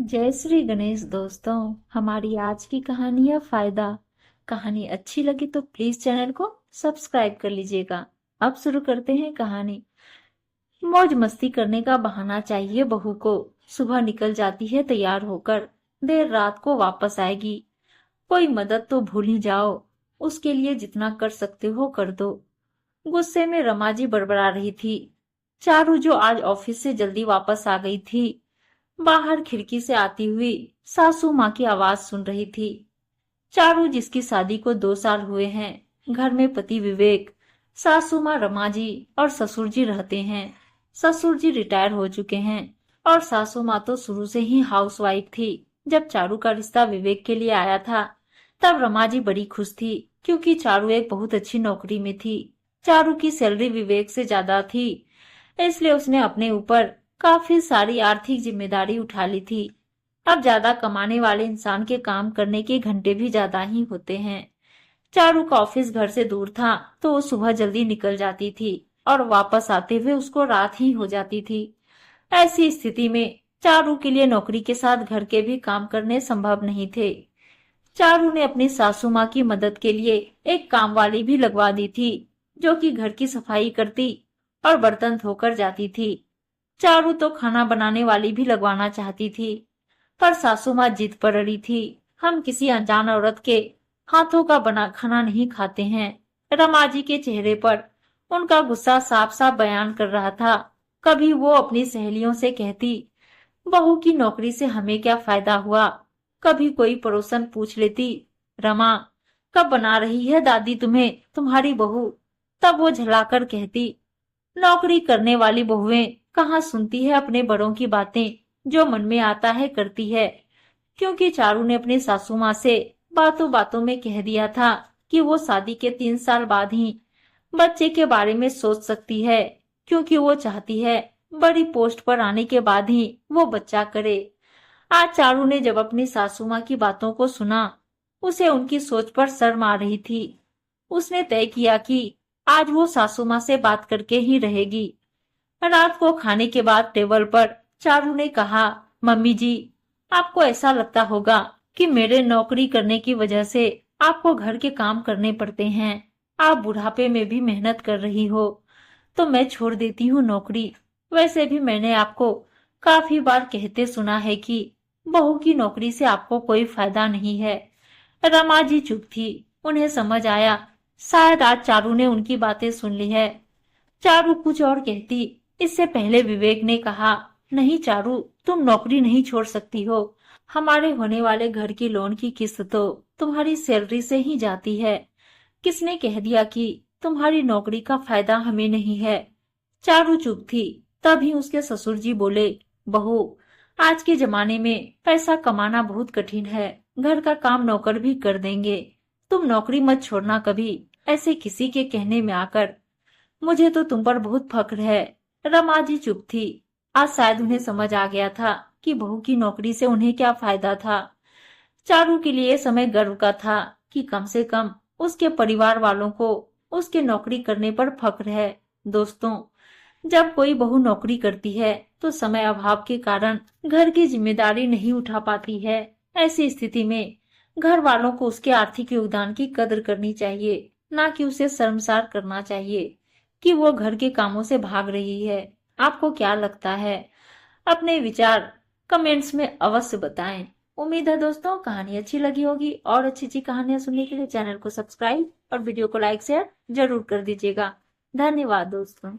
जय श्री गणेश दोस्तों। हमारी आज की कहानी है फायदा। कहानी अच्छी लगी तो प्लीज चैनल को सब्सक्राइब कर लीजिएगा। अब शुरू करते हैं कहानी। मौज मस्ती करने का बहाना चाहिए बहू को। सुबह निकल जाती है तैयार होकर, देर रात को वापस आएगी। कोई मदद तो भूल ही जाओ, उसके लिए जितना कर सकते हो कर दो। गुस्से में रमा जी बड़बड़ा रही थी। चारू जो आज ऑफिस से जल्दी वापस आ गई थी, बाहर खिड़की से आती हुई सासू माँ की आवाज सुन रही थी। चारू जिसकी शादी को 2 साल हुए हैं, घर में पति विवेक, सासू माँ रमा जी और ससुर जी रहते हैं। ससुर जी रिटायर हो चुके हैं और सासू माँ तो शुरू से ही हाउसवाइफ थी। जब चारू का रिश्ता विवेक के लिए आया था, तब रमा जी बड़ी खुश थी, क्योंकि चारू एक बहुत अच्छी नौकरी में थी। चारू की सैलरी विवेक से ज्यादा थी, इसलिए उसने अपने ऊपर काफी सारी आर्थिक जिम्मेदारी उठा ली थी। अब ज्यादा कमाने वाले इंसान के काम करने के घंटे भी ज्यादा ही होते हैं। चारू का ऑफिस घर से दूर था, तो वो सुबह जल्दी निकल जाती थी और वापस आते हुए उसको रात ही हो जाती थी। ऐसी स्थिति में चारू के लिए नौकरी के साथ घर के भी काम करने संभव नहीं थे। चारू ने अपनी सासू माँ की मदद के लिए एक काम वाली भी लगवा दी थी, जो कि घर की सफाई करती और बर्तन धोकर जाती थी। चारू तो खाना बनाने वाली भी लगवाना चाहती थी, पर सासू माँ जिद पर अड़ी थी। हम किसी अनजान औरत के हाथों का बना खाना नहीं खाते हैं। रमा जी के चेहरे पर उनका गुस्सा साफ साफ बयान कर रहा था। कभी वो अपनी सहेलियों से कहती, बहू की नौकरी से हमें क्या फायदा हुआ। कभी कोई पड़ोसन पूछ लेती, रमा कब बना रही है दादी तुम्हें तुम्हारी बहू। तब वो झलाकर कहती, नौकरी करने वाली बहुएं कहाँ सुनती है अपने बड़ों की बातें, जो मन में आता है करती है। क्योंकि चारू ने अपनी सासू माँ से बातों बातों में कह दिया था कि वो शादी के 3 साल बाद ही बच्चे के बारे में सोच सकती है, क्योंकि वो चाहती है बड़ी पोस्ट पर आने के बाद ही वो बच्चा करे। आज चारू ने जब अपनी सासू माँ की बातों को सुना, उसे उनकी सोच पर शर्म आ रही थी। उसने तय किया कि आज वो सासू माँ से बात करके ही रहेगी। रात को खाने के बाद टेबल पर चारू ने कहा, मम्मी जी, आपको ऐसा लगता होगा कि मेरे नौकरी करने की वजह से आपको घर के काम करने पड़ते हैं। आप बुढ़ापे में भी मेहनत कर रही हो, तो मैं छोड़ देती हूँ नौकरी। वैसे भी मैंने आपको काफी बार कहते सुना है कि बहू की नौकरी से आपको कोई फायदा नहीं है। रमा जी चुप थी। उन्हें समझ आया, शायद आज चारू ने उनकी बातें सुन ली है। चारू कुछ और कहती, इससे पहले विवेक ने कहा, नहीं चारू, तुम नौकरी नहीं छोड़ सकती हो। हमारे होने वाले घर की लोन की किस्त तो तुम्हारी सैलरी से ही जाती है। किसने कह दिया कि तुम्हारी नौकरी का फायदा हमें नहीं है। चारू चुप थी। तभी उसके ससुर जी बोले, बहू, आज के जमाने में पैसा कमाना बहुत कठिन है। घर का काम नौकर भी कर देंगे। तुम नौकरी मत छोड़ना कभी, ऐसे किसी के कहने में आकर। मुझे तो तुम पर बहुत फक्र है। रमा जी चुप थी। आज शायद उन्हें समझ आ गया था कि बहू की नौकरी से उन्हें क्या फायदा था। चारू के लिए समय गर्व का था कि कम से कम उसके परिवार वालों को उसके नौकरी करने पर फक्र है। दोस्तों, जब कोई बहू नौकरी करती है तो समय अभाव के कारण घर की जिम्मेदारी नहीं उठा पाती है। ऐसी स्थिति में घर वालों को उसके आर्थिक योगदान की कदर करनी चाहिए, ना कि उसे शर्मसार करना चाहिए कि वो घर के कामों से भाग रही है। आपको क्या लगता है? अपने विचार कमेंट्स में अवश्य बताएं। उम्मीद है दोस्तों कहानी अच्छी लगी होगी, और अच्छी अच्छी कहानियां सुनने के लिए चैनल को सब्सक्राइब और वीडियो को लाइक शेयर जरूर कर दीजिएगा। धन्यवाद दोस्तों।